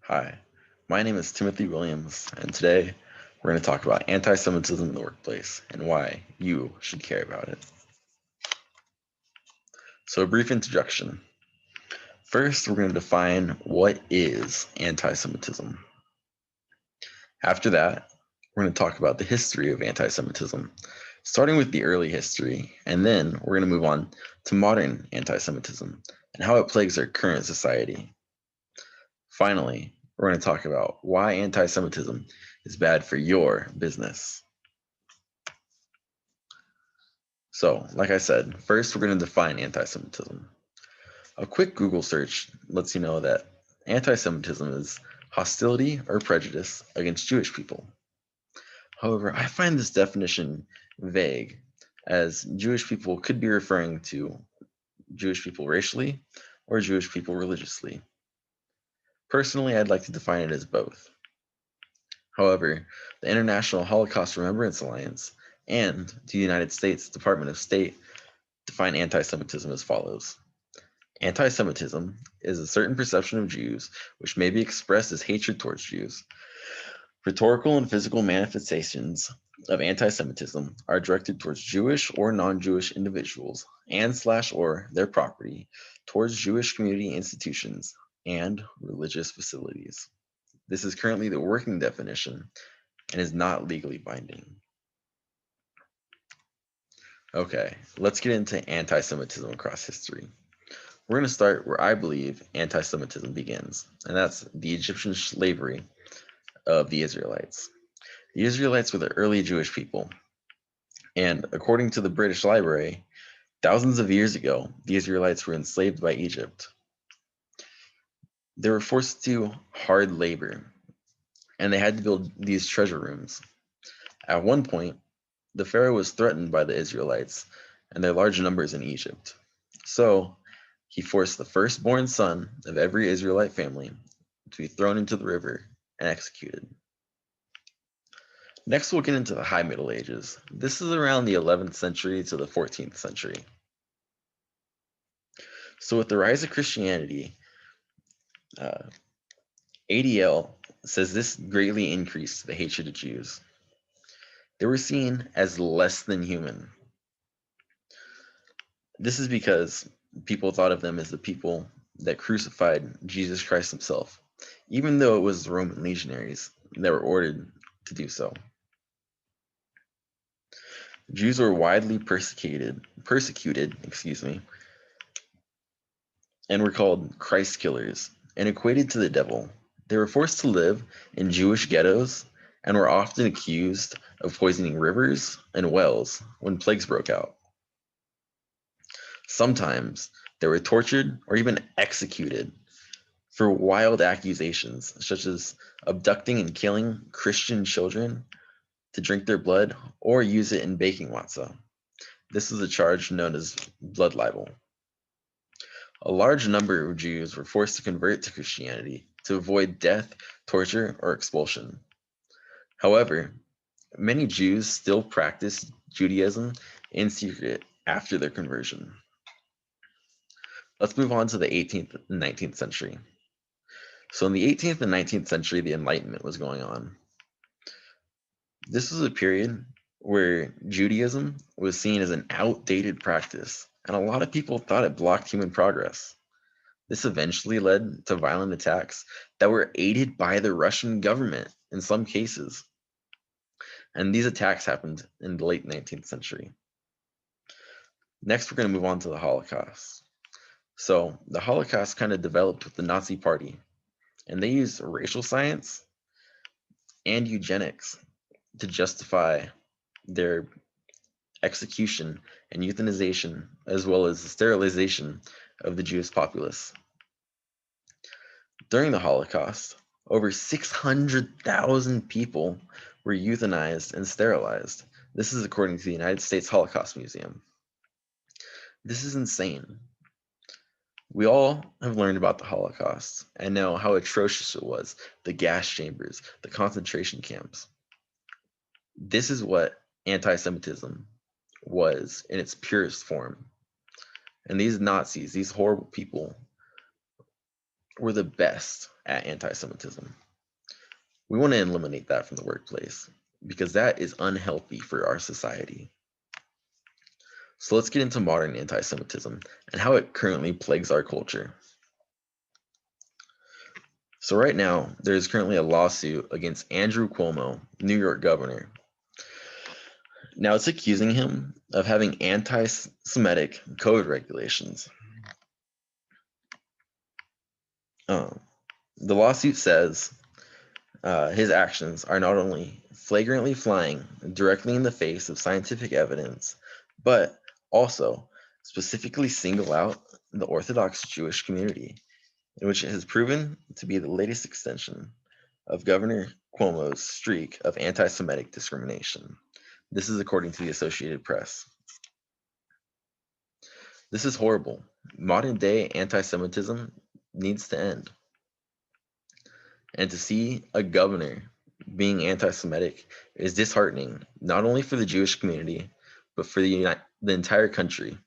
Hi, my name is Timothy Williams, and today we're going to talk about anti Semitism in the workplace and why you should care about it. So, a brief introduction. First, we're going to define what is anti Semitism. After that, we're going to talk about the history of anti Semitism, starting with the early history, and then we're going to move on to modern anti Semitism and how it plagues our current society. Finally, we're going to talk about why anti Semitism is bad for your business. So, like I said, first we're going to define anti Semitism. A quick Google search lets you know that anti Semitism is hostility or prejudice against Jewish people. However, I find this definition vague, as Jewish people could be referring to Jewish people racially or Jewish people religiously. Personally, I'd like to define it as both. However, the International Holocaust Remembrance Alliance and the United States Department of State define anti Semitism as follows. Anti Semitism is a certain perception of Jews which may be expressed as hatred towards Jews. Rhetorical and physical manifestations of anti Semitism are directed towards Jewish or non Jewish individuals and/or their property, towards Jewish community institutions and religious facilities. This is currently the working definition and is not legally binding. Okay, let's get into anti Semitism across history. We're going to start where I believe anti Semitism begins, and that's the Egyptian slavery of the Israelites. The Israelites were the early Jewish people, and according to the British Library, thousands of years ago, the Israelites were enslaved by Egypt. They were forced to do hard labor, and they had to build these treasure rooms. At one point, the Pharaoh was threatened by the Israelites and their large numbers in Egypt. So he forced the firstborn son of every Israelite family to be thrown into the river and executed. Next, we'll get into the High Middle Ages. This is around the 11th century to the 14th century. So, with the rise of Christianity, uh, ADL says this greatly increased the hatred of Jews. They were seen as less than human. This is because people thought of them as the people that crucified Jesus Christ himself, even though it was the Roman legionaries that were ordered to do so. Jews were widely persecuted, and were called Christ killers and equated to the devil. They were forced to live in Jewish ghettos and were often accused of poisoning rivers and wells when plagues broke out. Sometimes they were tortured or even executed for wild accusations, such as abducting and killing Christian children to drink their blood or use it in baking matzah. This is a charge known as blood libel. A large number of Jews were forced to convert to Christianity to avoid death, torture, or expulsion. However, many Jews still practiced Judaism in secret after their conversion. Let's move on to the 18th and 19th century. So, in the 18th and 19th century, the Enlightenment was going on. This was a period where Judaism was seen as an outdated practice, and a lot of people thought it blocked human progress. This eventually led to violent attacks that were aided by the Russian government in some cases. And these attacks happened in the late 19th century. Next, we're going to move on to the Holocaust. So, the Holocaust kind of developed with the Nazi Party, and they used racial science and eugenics to justify their execution and euthanization, as well as the sterilization of the Jewish populace. During the Holocaust, over 600,000 people were euthanized and sterilized. This is according to the United States Holocaust Museum. This is insane. We all have learned about the Holocaust and know how atrocious it was, the gas chambers, the concentration camps. This is what anti Semitism was in its purest form. And these Nazis, these horrible people, we're the best at anti-Semitism. We want to eliminate that from the workplace because that is unhealthy for our society. So let's get into modern anti-Semitism and how it currently plagues our culture. So right now, there is currently a lawsuit against Andrew Cuomo, New York governor. Now it's accusing him of having anti-Semitic code regulations. The lawsuit says his actions are not only flagrantly flying directly in the face of scientific evidence, but also specifically single out the Orthodox Jewish community, in which it has proven to be the latest extension of Governor Cuomo's streak of anti-Semitic discrimination. This is according to the Associated Press. This is horrible. Modern day anti-Semitism needs to end. And to see a governor being anti-Semitic is disheartening, not only for the Jewish community, but for the entire country.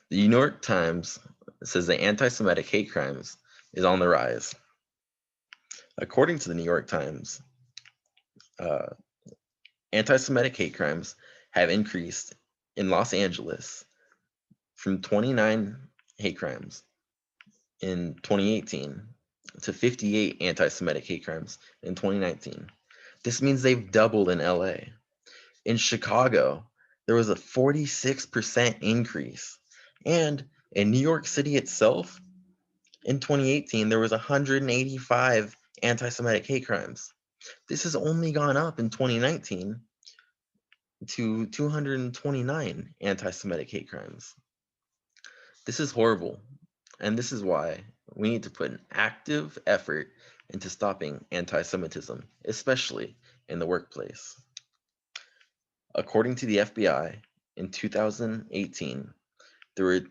The New York Times says that anti-Semitic hate crimes is on the rise. According to the New York Times, anti-Semitic hate crimes have increased in Los Angeles from 29 hate crimes in 2018 to 58 anti-Semitic hate crimes in 2019. This means they've doubled in LA. In Chicago, there was a 46% increase. And in New York City itself, in 2018, there was 185 anti-Semitic hate crimes. This has only gone up in 2019 to 229 anti-Semitic hate crimes. This is horrible, and this is why we need to put an active effort into stopping anti-Semitism, especially in the workplace. According to the FBI, in 2018, there were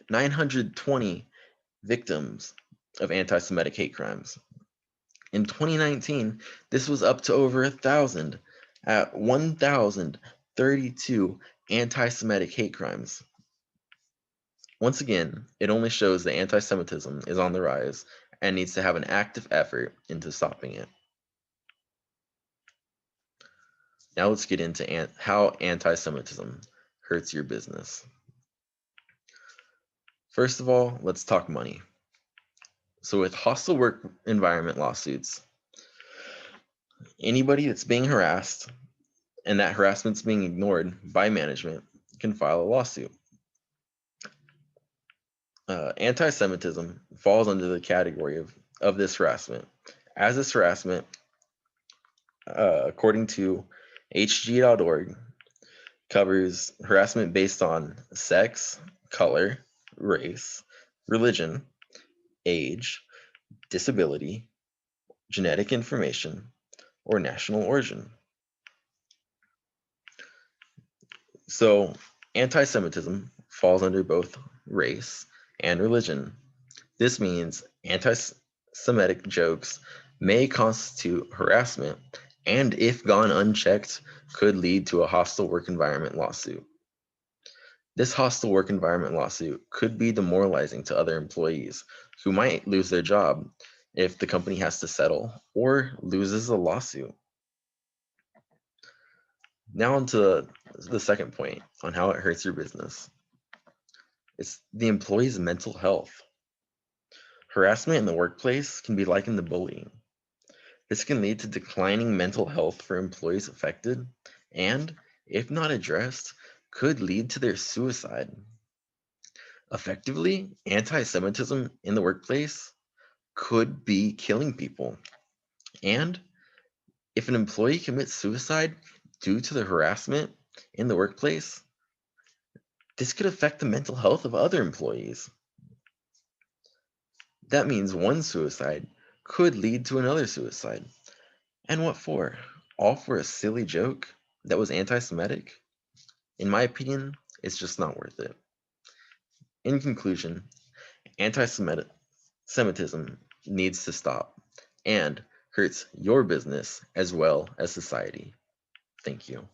920 victims of anti-Semitic hate crimes. In 2019, this was up to over 1,000 at 1,032 anti-Semitic hate crimes. Once again, it only shows that anti-Semitism is on the rise and needs to have an active effort into stopping it. Now let's get into how anti-Semitism hurts your business. First of all, let's talk money. So with hostile work environment lawsuits, anybody that's being harassed and that harassment's being ignored by management can file a lawsuit. Anti-Semitism falls under the category of this harassment. As this harassment, according to hg.org, covers harassment based on sex, color, race, religion, age, disability, genetic information, or national origin. So, anti-Semitism falls under both race and religion. This means anti-Semitic jokes may constitute harassment and, if gone unchecked, could lead to a hostile work environment lawsuit. This hostile work environment lawsuit could be demoralizing to other employees who might lose their job if the company has to settle or loses a lawsuit. Now onto the second point on how it hurts your business. It's the employee's mental health. Harassment in the workplace can be likened to bullying. This can lead to declining mental health for employees affected and, if not addressed, could lead to their suicide. Effectively, anti-Semitism in the workplace could be killing people. And if an employee commits suicide due to the harassment in the workplace, this could affect the mental health of other employees. That means one suicide could lead to another suicide. And what for? All for a silly joke that was anti-Semitic? In my opinion, it's just not worth it. In conclusion, anti-Semitism needs to stop and hurts your business as well as society. Thank you.